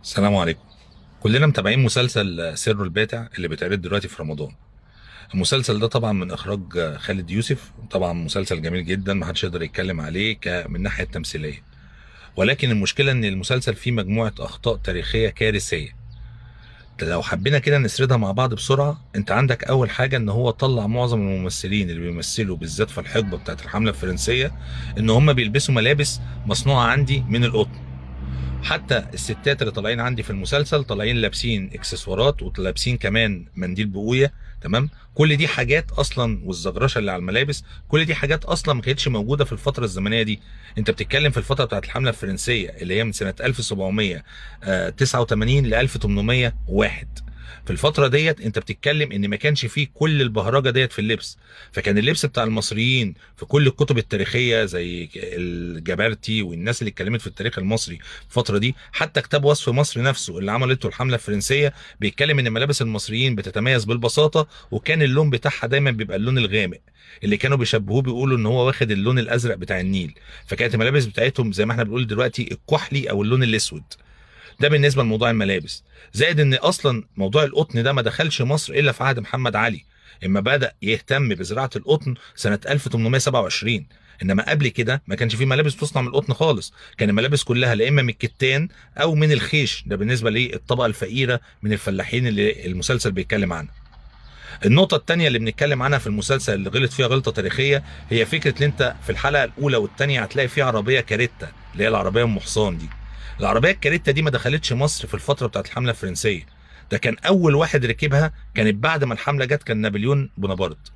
السلام عليكم. كلنا متابعين مسلسل سر الباتع اللي بيتعرض دلوقتي في رمضان. المسلسل ده طبعا من اخراج خالد يوسف، طبعا مسلسل جميل جدا ما حدش يقدر يتكلم عليه من الناحيه التمثيليه. ولكن المشكله ان المسلسل فيه مجموعه اخطاء تاريخيه كارثيه. لو حبينا كده نسردها مع بعض بسرعه، انت عندك اول حاجه ان هو طلع معظم الممثلين اللي بيمثلوا بالذات في الحقبه بتاعت الحمله الفرنسيه ان هم بيلبسوا ملابس مصنوعه عندي من القطن. حتى الستات اللي طالعين عندي في المسلسل طالعين لابسين اكسسوارات ولابسين كمان منديل بقويه. تمام، كل دي حاجات اصلا، والزغرشه اللي على الملابس، كل دي حاجات اصلا ما كانتش موجوده في الفتره الزمنيه دي. انت بتتكلم في الفتره بتاعت الحمله الفرنسيه اللي هي من سنه 1789 ل 1801. في الفترة ديت انت بتتكلم ان ما كانش فيه كل البهرجة ديت في اللبس. فكان اللبس بتاع المصريين في كل الكتب التاريخية زي الجبرتي والناس اللي اتكلمت في التاريخ المصري الفترة دي، حتى كتاب وصف مصر نفسه اللي عملته الحملة الفرنسية بيتكلم ان ملابس المصريين بتتميز بالبساطة، وكان اللون بتاعها دايما بيبقى اللون الغامق اللي كانوا بيشبهوه، بيقولوا ان هو واخد اللون الازرق بتاع النيل. فكانت الملابس بتاعتهم زي ما احنا بنقول دلوقتي الكحلي او اللون الاسود. ده بالنسبه لموضوع الملابس. زائد ان اصلا موضوع القطن ده ما دخلش مصر الا في عهد محمد علي، اما بدأ يهتم بزراعه القطن سنه 1827. انما قبل كده ما كانش في ملابس تصنع من القطن خالص، كان الملابس كلها لا اما من الكتان او من الخيش. ده بالنسبه للطبقه الفقيره من الفلاحين اللي المسلسل بيتكلم عنها. النقطة التانية اللي بنتكلم عنها في المسلسل اللي غلط فيها غلطة تاريخية هي فكرة ان انت في الحلقة الأولى والتانية هتلاقي فيها عربية كاريتا اللي هي العربية أم حصان دي. العربية الكاريتا دي ما دخلتش مصر في الفترة بتاعت الحملة الفرنسية. ده كان أول واحد ركبها كانت بعد ما الحملة جت كان نابليون بونابرت.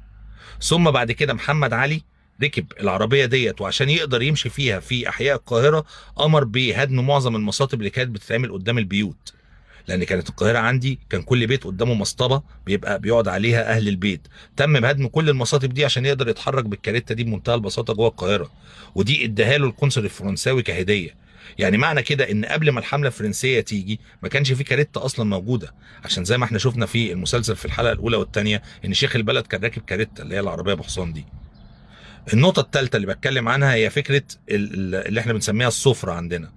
ثم بعد كده محمد علي ركب العربية ديت، وعشان يقدر يمشي فيها في أحياء القاهرة أمر بهدم معظم المصاطب اللي كانت بتتعمل قدام البيوت. لان كانت القاهره عندي كان كل بيت قدامه مصطبه بيبقى بيقعد عليها اهل البيت. تم بهدم كل المصاطب دي عشان يقدر يتحرك بالكاريتا دي بمنتهى البساطه جوه القاهره. ودي اداها له القنصل الفرنساوي كهديه. يعني معنى كده ان قبل ما الحمله الفرنسيه تيجي ما كانش في كاريتا اصلا موجوده، عشان زي ما احنا شفنا في المسلسل في الحلقه الاولى والثانيه ان شيخ البلد كان راكب كاريتا اللي هي العربيه بحصان دي. النقطة الثالثة اللي بتكلم عنها هي فكرة اللي احنا بنسميها السفرة عندنا.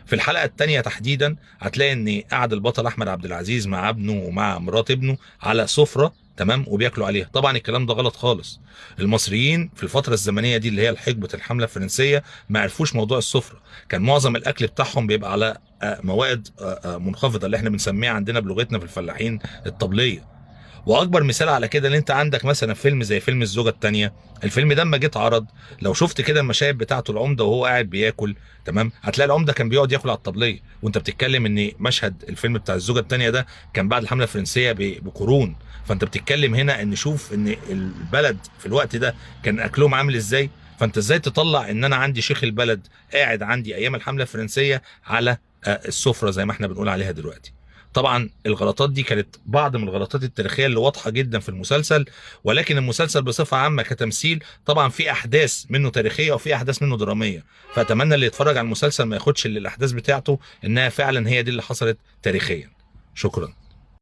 في الحلقة الثانية تحديدا هتلاقي ان قعد البطل احمد عبد العزيز مع ابنه ومع مرات ابنه على سفرة، تمام، وبياكلوا عليها. طبعا الكلام ده غلط خالص. المصريين في الفترة الزمنية دي اللي هي حقبة الحملة الفرنسية ما عرفوش موضوع السفرة. كان معظم الاكل بتاعهم بيبقى على موائد منخفضة اللي احنا بنسميها عندنا بلغتنا في الفلاحين الطبلية. واكبر مثال على كده ان انت عندك مثلا فيلم زي فيلم الزوجه الثانيه. الفيلم ده اما جه اتعرض، لو شفت كده المشاهد بتاعته العمده وهو قاعد بياكل، تمام، هتلاقي العمده كان بيقعد ياكل على الطبليه. وانت بتتكلم ان مشهد الفيلم بتاع الزوجه الثانيه ده كان بعد الحمله الفرنسيه بقرون. فانت بتتكلم هنا ان شوف ان البلد في الوقت ده كان اكلهم عامل ازاي. فانت ازاي تطلع ان انا عندي شيخ البلد قاعد عندي ايام الحمله الفرنسيه على السفره زي ما احنا بنقول عليها دلوقتي. طبعا الغلطات دي كانت بعض من الغلطات التاريخيه اللي واضحه جدا في المسلسل. ولكن المسلسل بصفه عامه كتمثيل طبعا في احداث منه تاريخيه وفي احداث منه دراميه. فاتمنى اللي يتفرج على المسلسل ما ياخدش الاحداث بتاعته انها فعلا هي دي اللي حصلت تاريخيا. شكرا.